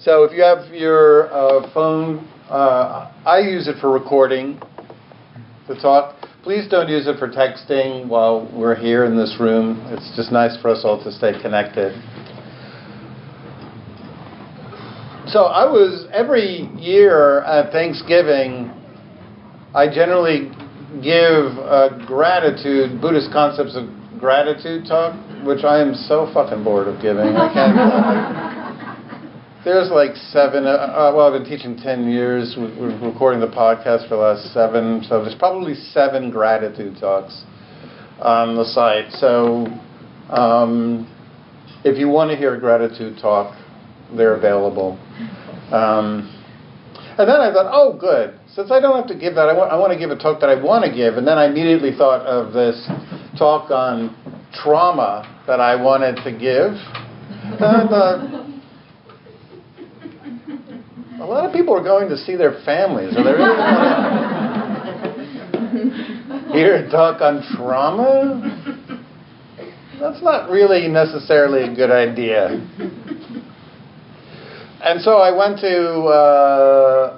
So if you have your phone, I use it for recording the talk. Please don't use it for texting while we're here in this room. It's just nice for us all to stay connected. So every year at Thanksgiving, I generally give a Buddhist concepts of gratitude talk, which I am so fucking bored of giving. I can't. There's like 7, I've been teaching 10 years. We're recording the podcast for the last 7, so there's probably 7 gratitude talks on the site. So if you want to hear a gratitude talk, they're available. And then I thought, oh, good. Since I don't have to give that, I want to give a talk that I want to give. And then I immediately thought of this talk on trauma that I wanted to give. And I thought, a lot of people are going to see their families. Are they really want to hear a talk on trauma? That's not really necessarily a good idea. And so I went to,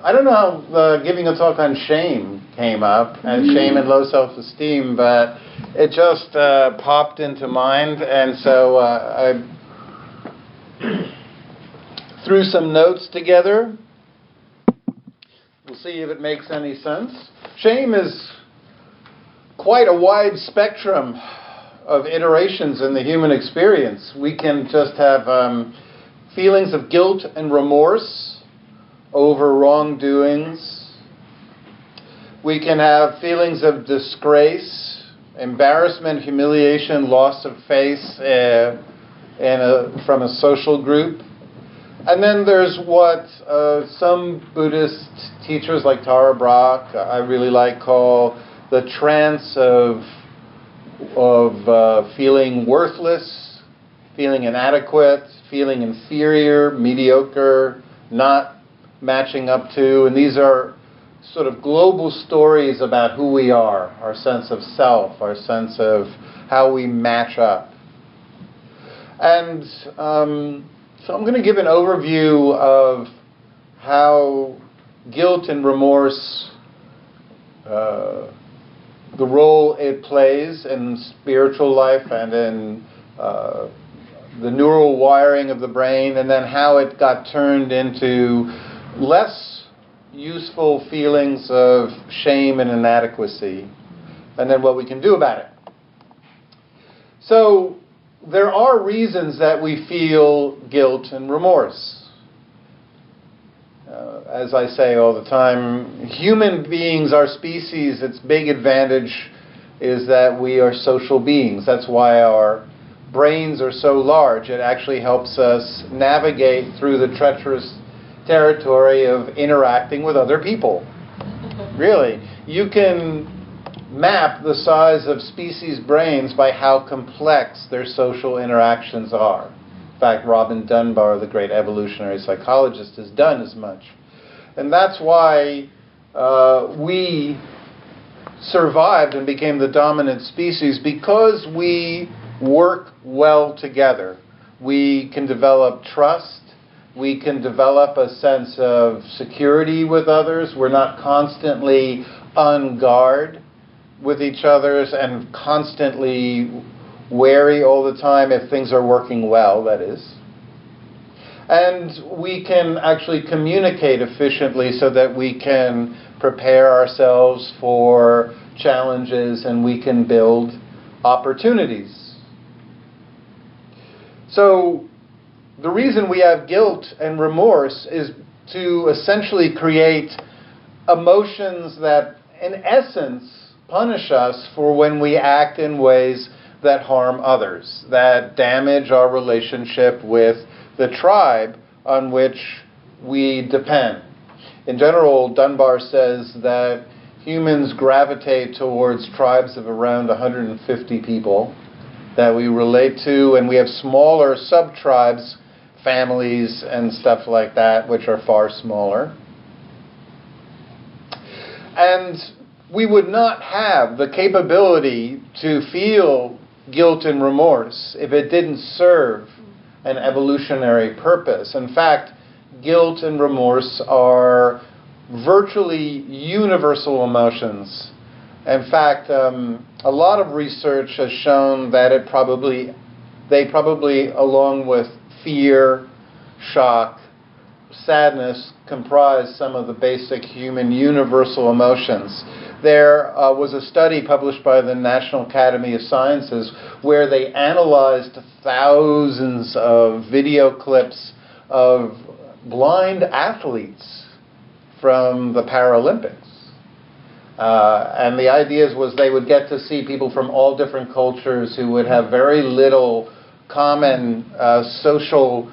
I don't know how giving a talk on shame came up, and shame and low self-esteem, but it just popped into mind, and so I threw some notes together. We'll see if it makes any sense. Shame is quite a wide spectrum of iterations in the human experience. We can just have feelings of guilt and remorse over wrongdoings. We can have feelings of disgrace, embarrassment, humiliation, loss of face from a social group. And then there's what some Buddhist teachers like Tara Brach, I really like, call the trance of feeling worthless, feeling inadequate, feeling inferior, mediocre, not matching up to. And these are sort of global stories about who we are, our sense of self, our sense of how we match up. And so I'm going to give an overview of how guilt and remorse, the role it plays in spiritual life and in the neural wiring of the brain, and then how it got turned into less useful feelings of shame and inadequacy, and then what we can do about it. So there are reasons that we feel guilt and remorse. As I say all the time, human beings, our species, its big advantage is that we are social beings. That's why our brains are so large. It actually helps us navigate through the treacherous territory of interacting with other people. Really, you can map the size of species brains by how complex their social interactions are. In fact, Robin Dunbar, the great evolutionary psychologist, has done as much. And that's why we survived and became the dominant species, because we work well together. We can develop trust. We can develop a sense of security with others. We're not constantly on guard with each other and constantly wary all the time if things are working well, that is. And we can actually communicate efficiently so that we can prepare ourselves for challenges and we can build opportunities. So the reason we have guilt and remorse is to essentially create emotions that, in essence, punish us for when we act in ways that harm others, that damage our relationship with the tribe on which we depend. In general, Dunbar says that humans gravitate towards tribes of around 150 people that we relate to, and we have smaller sub-tribes, families and stuff like that, which are far smaller. And we would not have the capability to feel guilt and remorse if it didn't serve an evolutionary purpose. In fact, guilt, and remorse are virtually universal emotions. In fact, a lot of research has shown that they probably, along with fear, shock, sadness, comprise some of the basic human universal emotions. There was a study published by the National Academy of Sciences where they analyzed thousands of video clips of blind athletes from the Paralympics. And the idea was they would get to see people from all different cultures who would have very little common social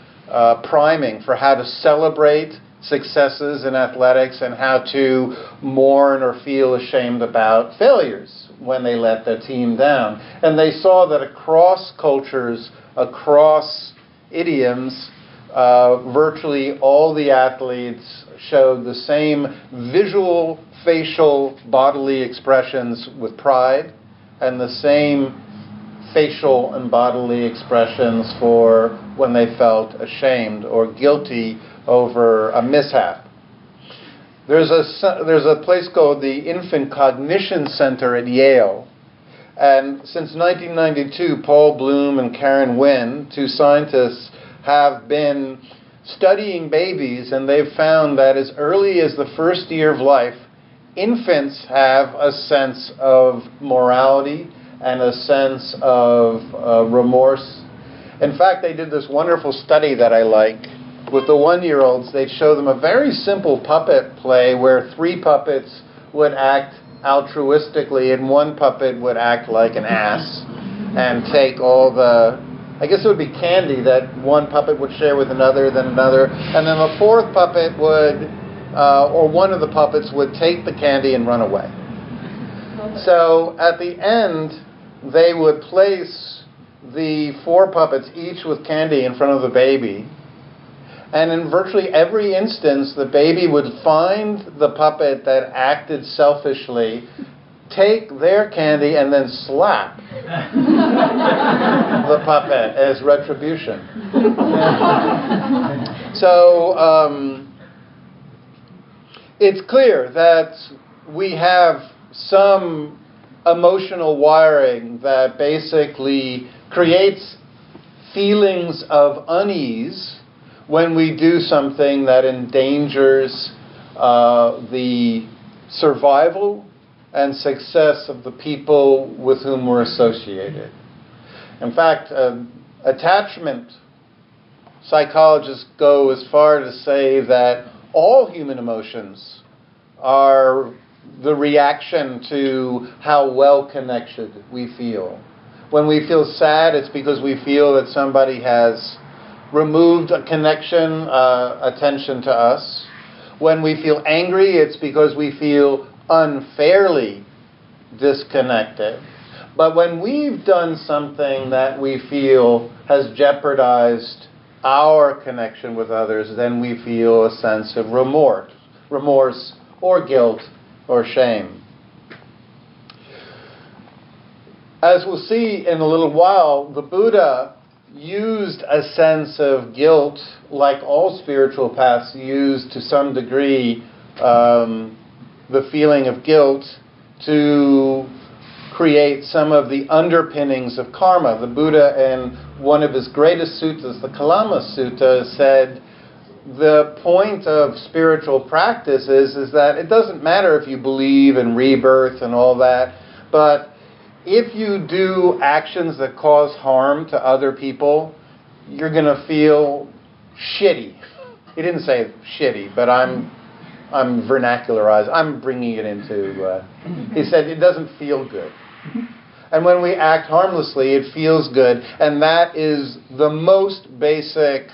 priming for how to celebrate successes in athletics and how to mourn or feel ashamed about failures when they let their team down. And they saw that across cultures, across idioms, virtually all the athletes showed the same visual, facial, bodily expressions with pride and the same facial and bodily expressions for when they felt ashamed or guilty over a mishap. There's a place called the Infant Cognition Center at Yale. And since 1992, Paul Bloom and Karen Wynn, two scientists, have been studying babies, and they've found that as early as the first year of life, infants have a sense of morality and a sense of remorse. In fact, they did this wonderful study that I like. With the 1-year-olds, they'd show them a very simple puppet play where 3 puppets would act altruistically and 1 puppet would act like an ass and take all the, I guess it would be candy that 1 puppet would share with another, then another, and then the 4th puppet would, or one of the puppets would take the candy and run away. So at the end, they would place the 4 puppets, each with candy, in front of the baby. And in virtually every instance, the baby would find the puppet that acted selfishly, take their candy, and then slap the puppet as retribution. So it's clear that we have some emotional wiring that basically creates feelings of unease when we do something that endangers the survival and success of the people with whom we're associated. In fact, attachment psychologists go as far to say that all human emotions are the reaction to how well connected we feel. When we feel sad, it's because we feel that somebody has removed a connection, attention to us. When we feel angry, it's because we feel unfairly disconnected. But when we've done something that we feel has jeopardized our connection with others, then we feel a sense of remorse or guilt or shame. As we'll see in a little while, the Buddha used a sense of guilt, like all spiritual paths used to some degree the feeling of guilt to create some of the underpinnings of karma. The Buddha, in one of his greatest suttas, the Kalama Sutta, said the point of spiritual practice is that it doesn't matter if you believe in rebirth and all that, but if you do actions that cause harm to other people, you're going to feel shitty. He didn't say shitty, but I'm vernacularized. I'm bringing it into... he said it doesn't feel good. And when we act harmlessly, it feels good. And that is the most basic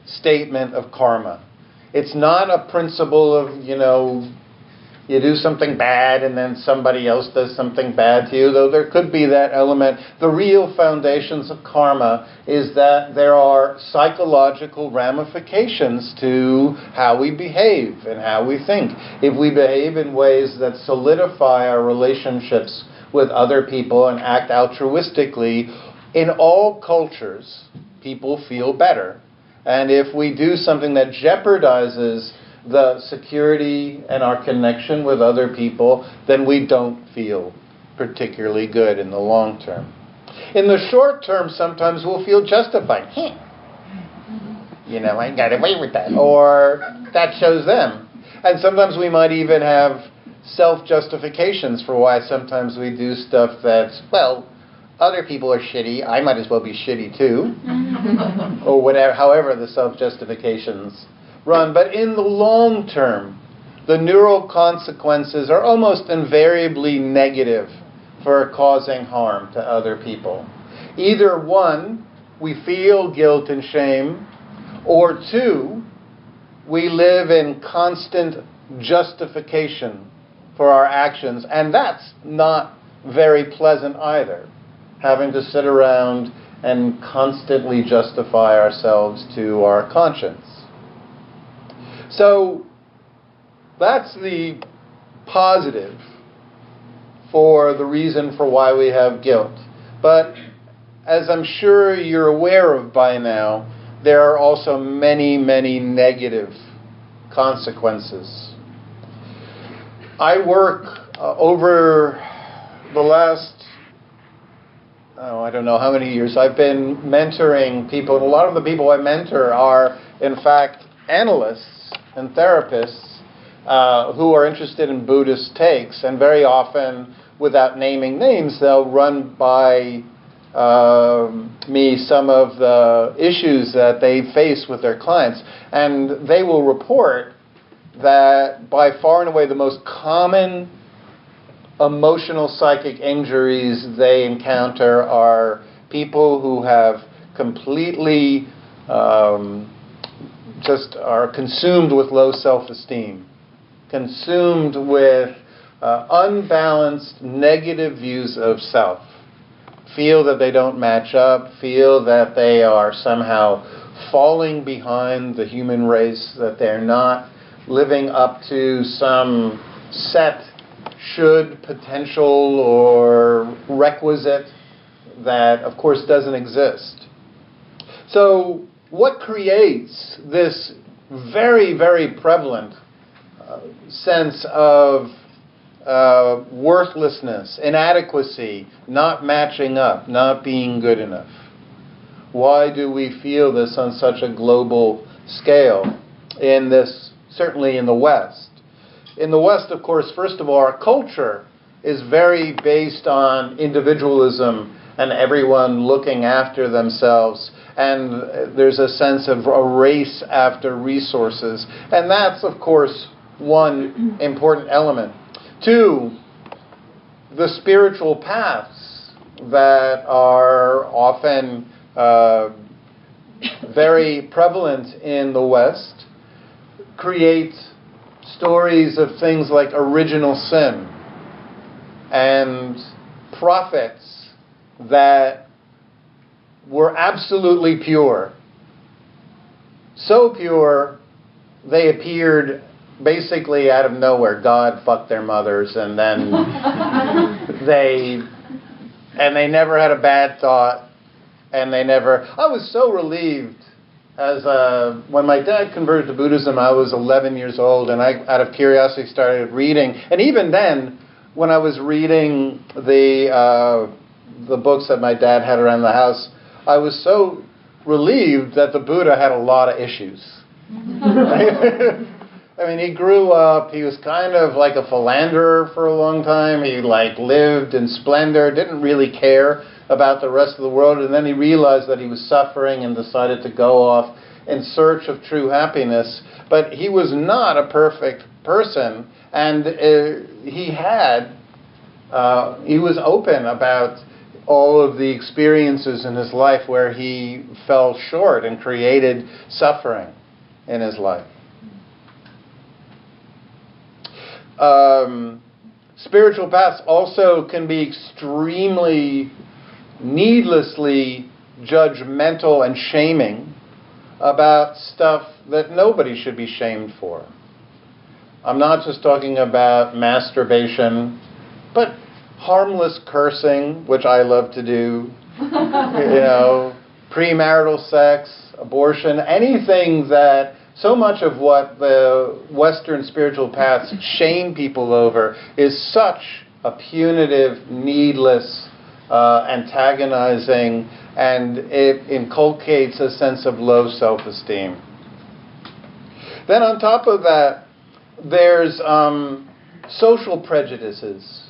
statement of karma. It's not a principle of, you do something bad and then somebody else does something bad to you, though there could be that element. The real foundations of karma is that there are psychological ramifications to how we behave and how we think. If we behave in ways that solidify our relationships with other people and act altruistically, in all cultures, people feel better. And if we do something that jeopardizes the security and our connection with other people, then we don't feel particularly good in the long term. In the short term, sometimes we'll feel justified. I got away with that. Or that shows them. And sometimes we might even have self-justifications for why sometimes we do stuff that's, well, other people are shitty, I might as well be shitty too. Or whatever, however the self-justifications run. But in the long term, the neural consequences are almost invariably negative for causing harm to other people. Either one, we feel guilt and shame, or two, we live in constant justification for our actions, and that's not very pleasant either, having to sit around and constantly justify ourselves to our conscience. So that's the positive for the reason for why we have guilt. But as I'm sure you're aware of by now, there are also many, many negative consequences. I work over the last, I don't know how many years, I've been mentoring people, and a lot of the people I mentor are, in fact, analysts and therapists who are interested in Buddhist takes, and very often, without naming names, they'll run by me some of the issues that they face with their clients, and they will report that by far and away the most common emotional psychic injuries they encounter are people who have completely just are consumed with low self-esteem, consumed with unbalanced negative views of self, feel that they don't match up, feel that they are somehow falling behind the human race, that they're not living up to some set should, potential, or requisite that, of course, doesn't exist. So what creates this very, very prevalent sense of worthlessness, inadequacy, not matching up, not being good enough? Why do we feel this on such a global scale in this, certainly in the West? In the West, of course, first of all, our culture is very based on individualism and everyone looking after themselves, and there's a sense of a race after resources, and that's, of course, one important element. Two, the spiritual paths that are often very prevalent in the West create stories of things like original sin and prophets that were absolutely pure. So pure, they appeared basically out of nowhere. God fucked their mothers, and then they never had a bad thought, and they never. I was so relieved when my dad converted to Buddhism. I was 11 years old, and I, out of curiosity, started reading. And even then, when I was reading the books that my dad had around the house, I was so relieved that the Buddha had a lot of issues. I mean, he grew up, he was kind of like a philanderer for a long time. He lived in splendor, didn't really care about the rest of the world, and then he realized that he was suffering and decided to go off in search of true happiness. But he was not a perfect person, and he was open about all of the experiences in his life where he fell short and created suffering in his life. Spiritual paths also can be extremely, needlessly judgmental and shaming about stuff that nobody should be shamed for. I'm not just talking about masturbation, but harmless cursing, which I love to do, premarital sex, abortion, anything that, so much of what the Western spiritual paths shame people over is such a punitive, needless, antagonizing, and it inculcates a sense of low self-esteem. Then on top of that, there's social prejudices.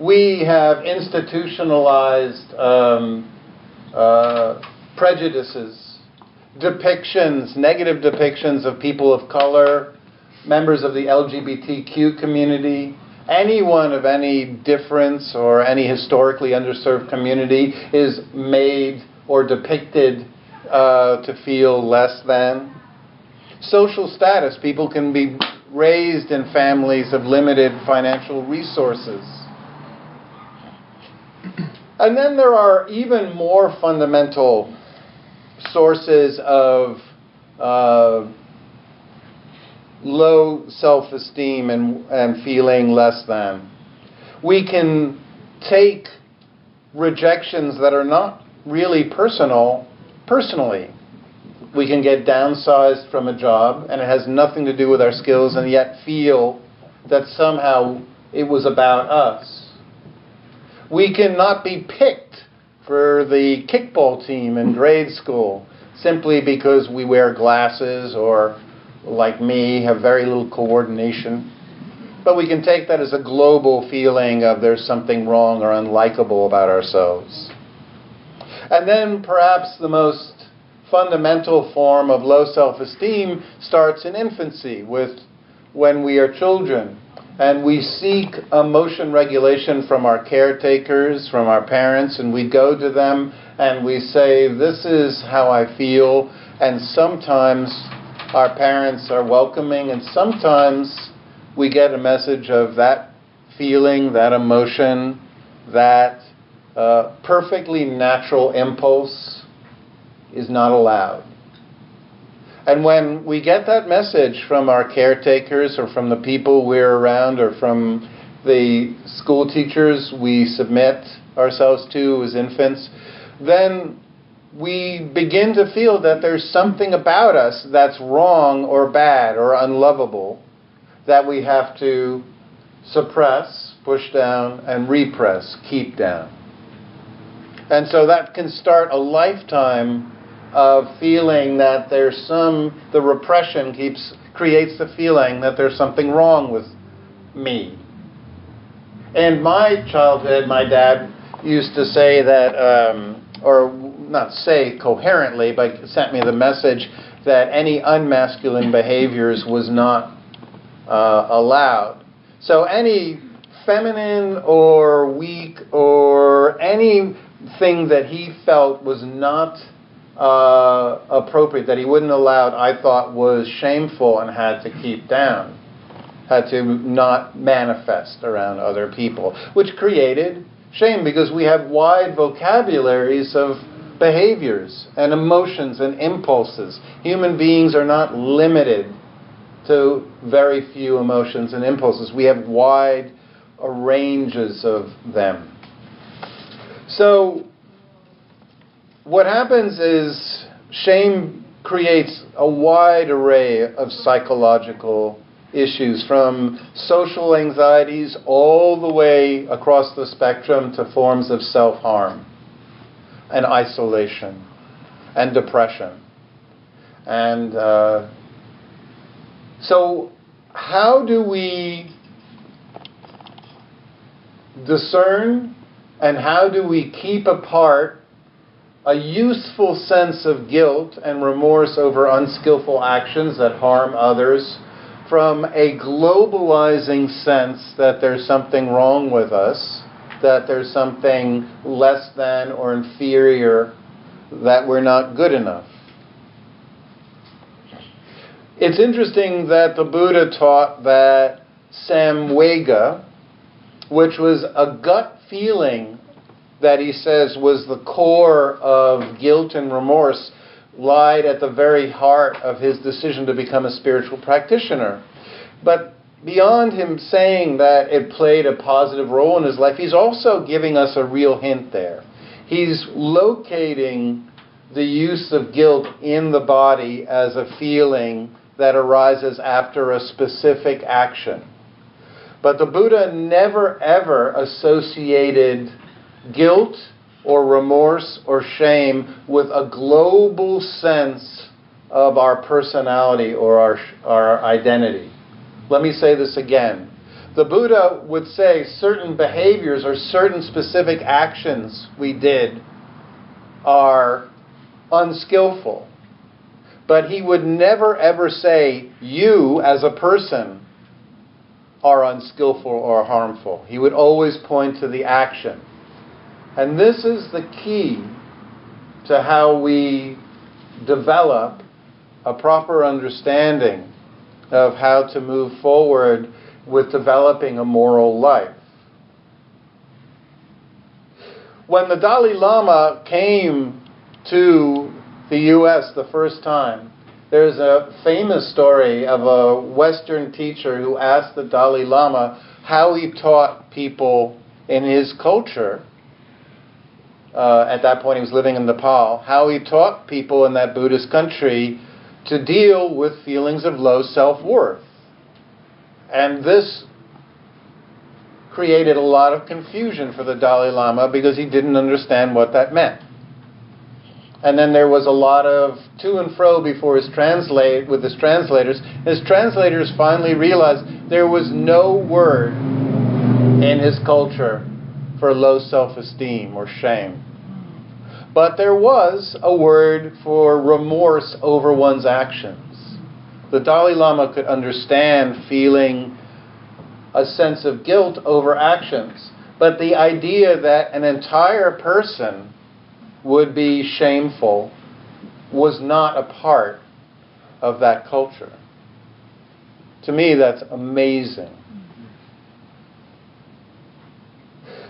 We have institutionalized prejudices, depictions, negative depictions of people of color, members of the LGBTQ community, anyone of any difference or any historically underserved community is made or depicted to feel less than. Social status, people can be raised in families of limited financial resources. And then there are even more fundamental sources of low self-esteem and feeling less than. We can take rejections that are not really personally. We can get downsized from a job, and it has nothing to do with our skills, and yet feel that somehow it was about us. We can not be picked for the kickball team in grade school simply because we wear glasses or, like me, have very little coordination. But we can take that as a global feeling of there's something wrong or unlikable about ourselves. And then perhaps the most fundamental form of low self-esteem starts in infancy, when we are children. And we seek emotion regulation from our caretakers, from our parents, and we go to them and we say, this is how I feel. And sometimes our parents are welcoming, and sometimes we get a message of that feeling, that emotion, that perfectly natural impulse is not allowed. And when we get that message from our caretakers or from the people we're around or from the school teachers we submit ourselves to as infants, then we begin to feel that there's something about us that's wrong or bad or unlovable that we have to suppress, push down, and repress, keep down. And so that can start a lifetime of feeling that the repression creates the feeling that there's something wrong with me. In my childhood, my dad used to say that, or not say coherently, but sent me the message that any unmasculine behaviors was not allowed. So any feminine or weak or anything that he felt was not appropriate, that he wouldn't allow, I thought was shameful and had to keep down, had to not manifest around other people, which created shame because we have wide vocabularies of behaviors and emotions and impulses. Human beings are not limited to very few emotions and impulses. We have wide ranges of them. So what happens is shame creates a wide array of psychological issues, from social anxieties all the way across the spectrum to forms of self-harm and isolation and depression. And so how do we discern and how do we keep apart a useful sense of guilt and remorse over unskillful actions that harm others from a globalizing sense that there's something wrong with us, that there's something less than or inferior, that we're not good enough? It's interesting that the Buddha taught that samvega, which was a gut feeling that he says was the core of guilt and remorse, lied at the very heart of his decision to become a spiritual practitioner. But beyond him saying that it played a positive role in his life, he's also giving us a real hint there. He's locating the use of guilt in the body as a feeling that arises after a specific action. But the Buddha never ever associated guilt or remorse or shame with a global sense of our personality or our identity. Let me say this again. The Buddha would say certain behaviors or certain specific actions we did are unskillful. But he would never ever say, you as a person are unskillful or harmful. He would always point to the action. And this is the key to how we develop a proper understanding of how to move forward with developing a moral life. When the Dalai Lama came to the U.S. the first time, there's a famous story of a Western teacher who asked the Dalai Lama how he taught people in his culture. At that point he was living in Nepal, how he taught people in that Buddhist country to deal with feelings of low self-worth. And this created a lot of confusion for the Dalai Lama because he didn't understand what that meant. And then there was a lot of to and fro before with his translators. His translators finally realized there was no word in his culture for low self-esteem or shame. But there was a word for remorse over one's actions. The Dalai Lama could understand feeling a sense of guilt over actions. But the idea that an entire person would be shameful was not a part of that culture. To me, that's amazing.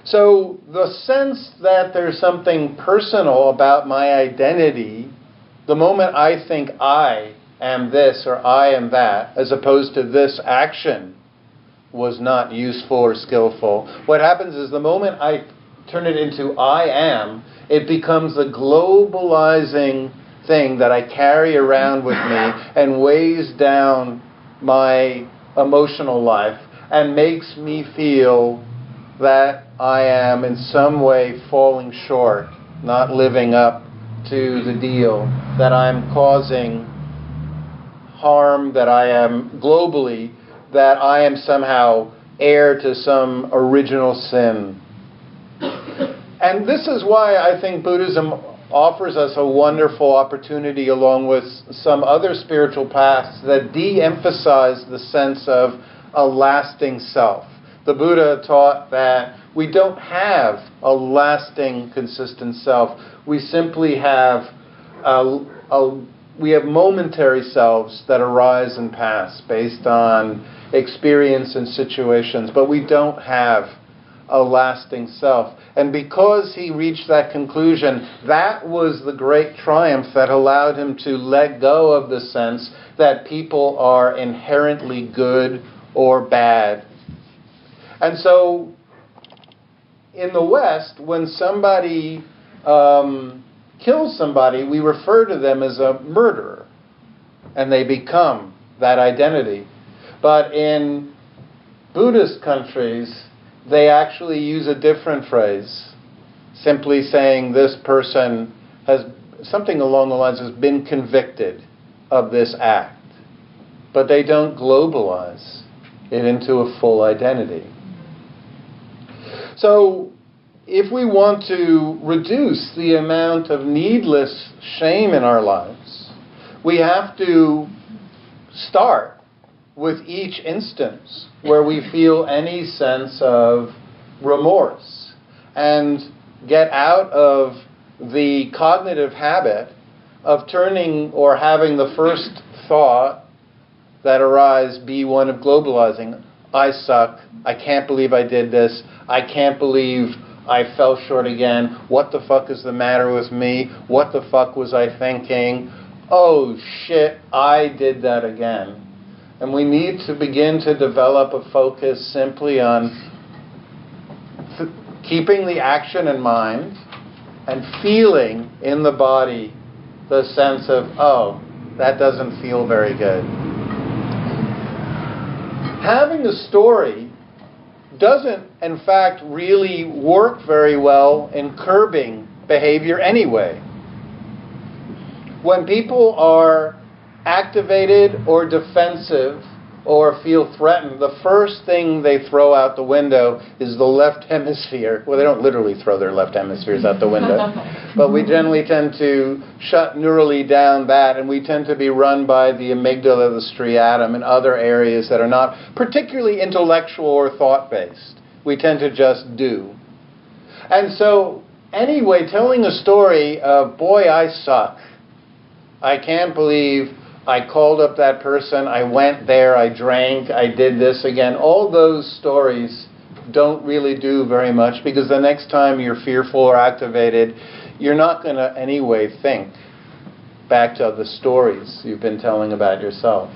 So the sense that there's something personal about my identity, the moment I think I am this or I am that, as opposed to this action, was not useful or skillful. What happens is the moment I turn it into I am, it becomes a globalizing thing that I carry around with me and weighs down my emotional life and makes me feel that I am in some way falling short, not living up to the deal, that I'm causing harm, that I am globally, that I am somehow heir to some original sin. And this is why I think Buddhism offers us a wonderful opportunity, along with some other spiritual paths, that de-emphasize the sense of a lasting self. The Buddha taught that we don't have a lasting, consistent self. We simply have momentary selves that arise and pass based on experience and situations, but we don't have a lasting self. And because he reached that conclusion, that was the great triumph that allowed him to let go of the sense that people are inherently good or bad. And so, in the West, when somebody kills somebody, we refer to them as a murderer, and they become that identity. But in Buddhist countries, they actually use a different phrase, simply saying this person has, something along the lines, has been convicted of this act. But they don't globalize it into a full identity. So, if we want to reduce the amount of needless shame in our lives, we have to start with each instance where we feel any sense of remorse and get out of the cognitive habit of turning or having the first thought that arises be one of globalizing. I suck. I can't believe I did this. I can't believe I fell short again. What the fuck is the matter with me? What the fuck was I thinking? Oh shit, I did that again. And we need to begin to develop a focus simply on keeping the action in mind and feeling in the body the sense of, oh, that doesn't feel very good. Having a story doesn't, in fact, really work very well in curbing behavior anyway. When people are activated or defensive or feel threatened, the first thing they throw out the window is the left hemisphere. Well, they don't literally throw their left hemispheres out the window, but we generally tend to shut neurally down that, and we tend to be run by the amygdala, the striatum, and other areas that are not particularly intellectual or thought-based. We tend to just do. And so, anyway, telling a story of, boy, I suck. I can't believe I called up that person, I went there, I drank, I did this again. All those stories don't really do very much, because the next time you're fearful or activated, you're not going to anyway think back to the stories you've been telling about yourself.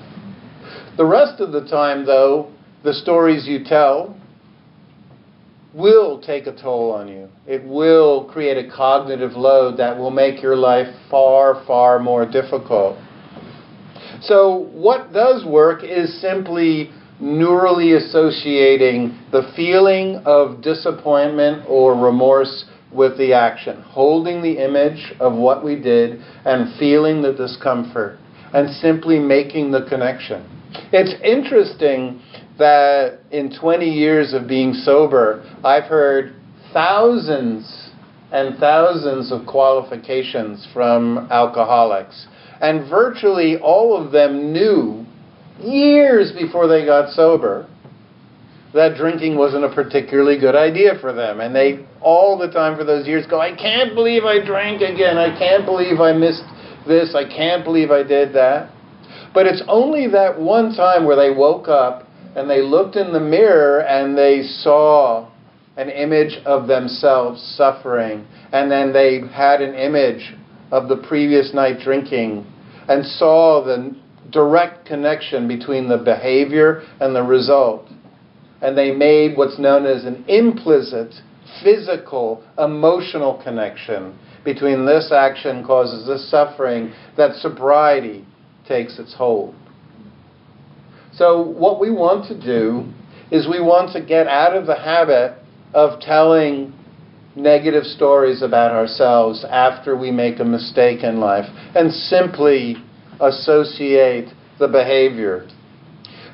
The rest of the time, though, the stories you tell will take a toll on you. It will create a cognitive load that will make your life far, far more difficult. So what does work is simply neurally associating the feeling of disappointment or remorse with the action, holding the image of what we did and feeling the discomfort, and simply making the connection. It's interesting that in 20 years of being sober, I've heard thousands and thousands of qualifications from alcoholics. And virtually all of them knew, years before they got sober, that drinking wasn't a particularly good idea for them. And they, all the time for those years, go, I can't believe I drank again. I can't believe I missed this. I can't believe I did that. But it's only that one time where they woke up and they looked in the mirror and they saw an image of themselves suffering. And then they had an image of the previous night drinking and saw the direct connection between the behavior and the result. And they made what's known as an implicit, physical, emotional connection between this action causes this suffering, that sobriety takes its hold. So what we want to do is we want to get out of the habit of telling negative stories about ourselves after we make a mistake in life and simply associate the behavior.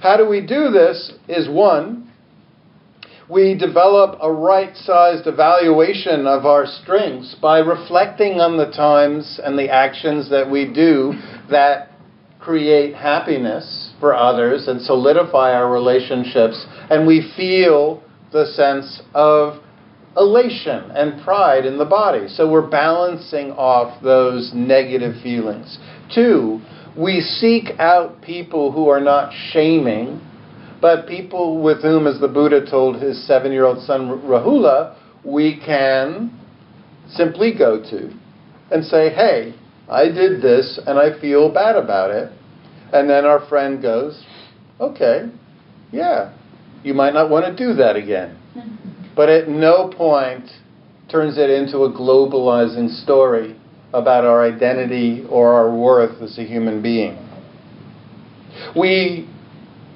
How do we do this is, one, we develop a right-sized evaluation of our strengths by reflecting on the times and the actions that we do that create happiness for others and solidify our relationships, and we feel the sense of elation and pride in the body. So we're balancing off those negative feelings. Two, we seek out people who are not shaming, but people with whom, as the Buddha told his 7-year-old son Rahula, we can simply go to and say, hey, I did this and I feel bad about it. And then our friend goes, okay, yeah, you might not want to do that again. But at no point turns it into a globalizing story about our identity or our worth as a human being. We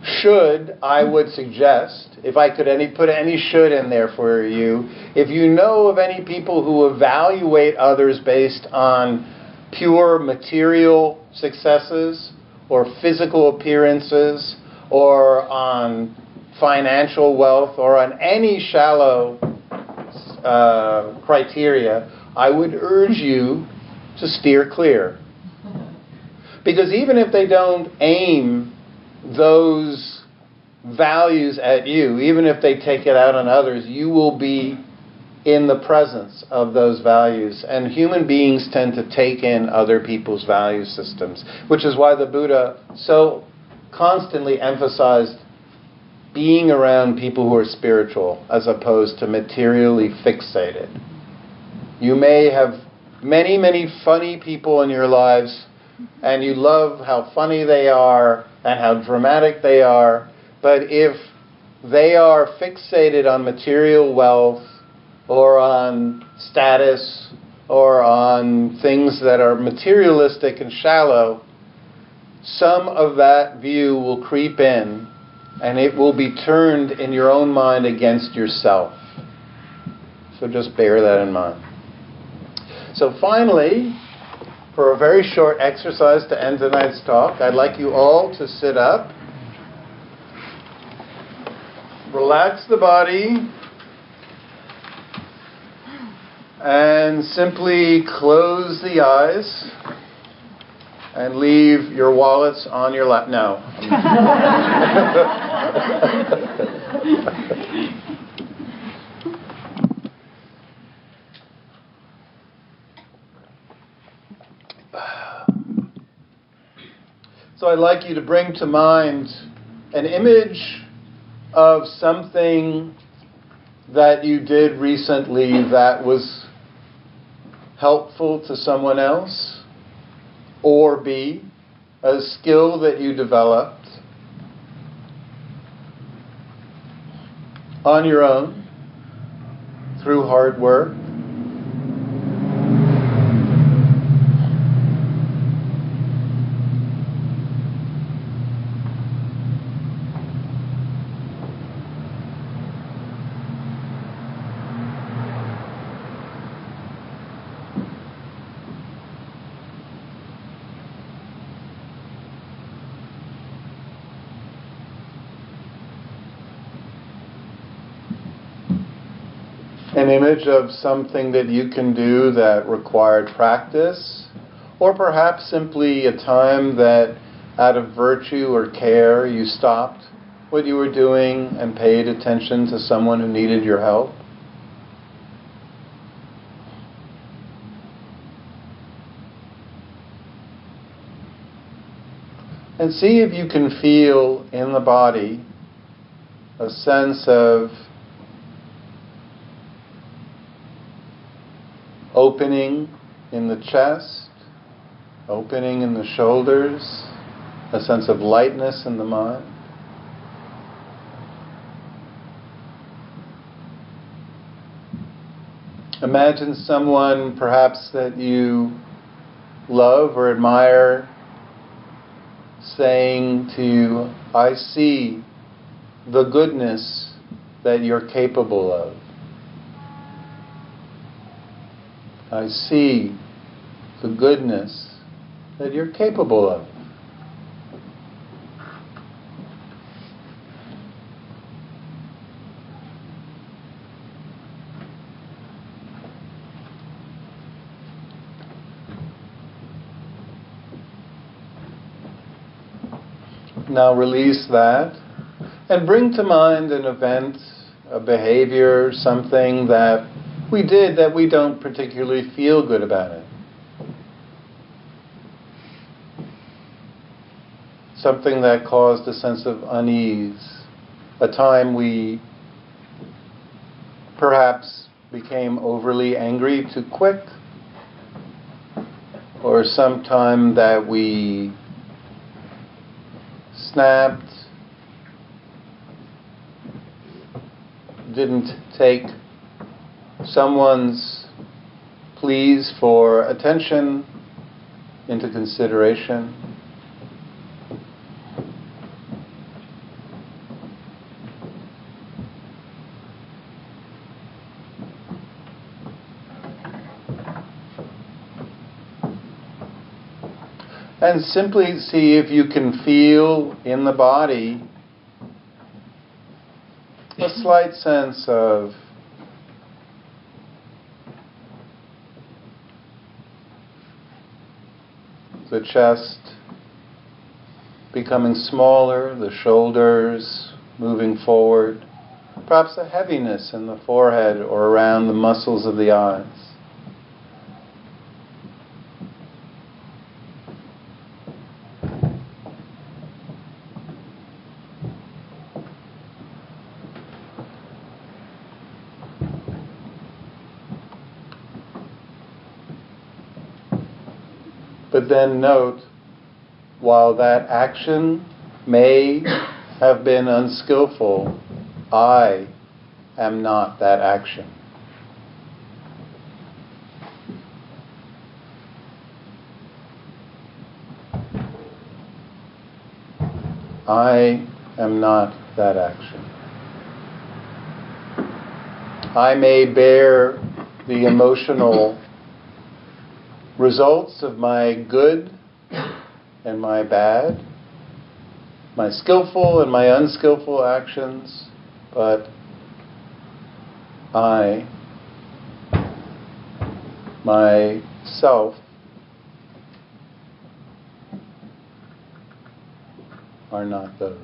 should, I would suggest, if I could put any should in there for you, if you know of any people who evaluate others based on pure material successes or physical appearances or on financial wealth or on any shallow criteria, I would urge you to steer clear. Because even if they don't aim those values at you, even if they take it out on others, you will be in the presence of those values. And human beings tend to take in other people's value systems, which is why the Buddha so constantly emphasized being around people who are spiritual as opposed to materially fixated. You may have many, many funny people in your lives, and you love how funny they are and how dramatic they are, but if they are fixated on material wealth or on status or on things that are materialistic and shallow, some of that view will creep in and it will be turned in your own mind against yourself. So just bear that in mind. So finally, for a very short exercise to end tonight's talk, I'd like you all to sit up, relax the body, and simply close the eyes and leave your wallets on your lap. No. So I'd like you to bring to mind an image of something that you did recently that was helpful to someone else, or B, a skill that you developed on your own through hard work. An image of something that you can do that required practice, or perhaps simply a time that out of virtue or care you stopped what you were doing and paid attention to someone who needed your help. And see if you can feel in the body a sense of opening in the chest, opening in the shoulders, a sense of lightness in the mind. Imagine someone perhaps that you love or admire saying to you, "I see the goodness that you're capable of. I see the goodness that you're capable of." Now release that and bring to mind an event, a behavior, something that we did that we don't particularly feel good about it. Something that caused a sense of unease. A time we perhaps became overly angry too quick. Or some time that we snapped, didn't take someone's pleas for attention into consideration. And simply see if you can feel in the body a slight sense of the chest becoming smaller, the shoulders moving forward, perhaps a heaviness in the forehead or around the muscles of the eyes. But then note, while that action may have been unskillful, I am not that action. I am not that action. I may bear the emotional results of my good and my bad, my skillful and my unskillful actions, but I, myself, are not those.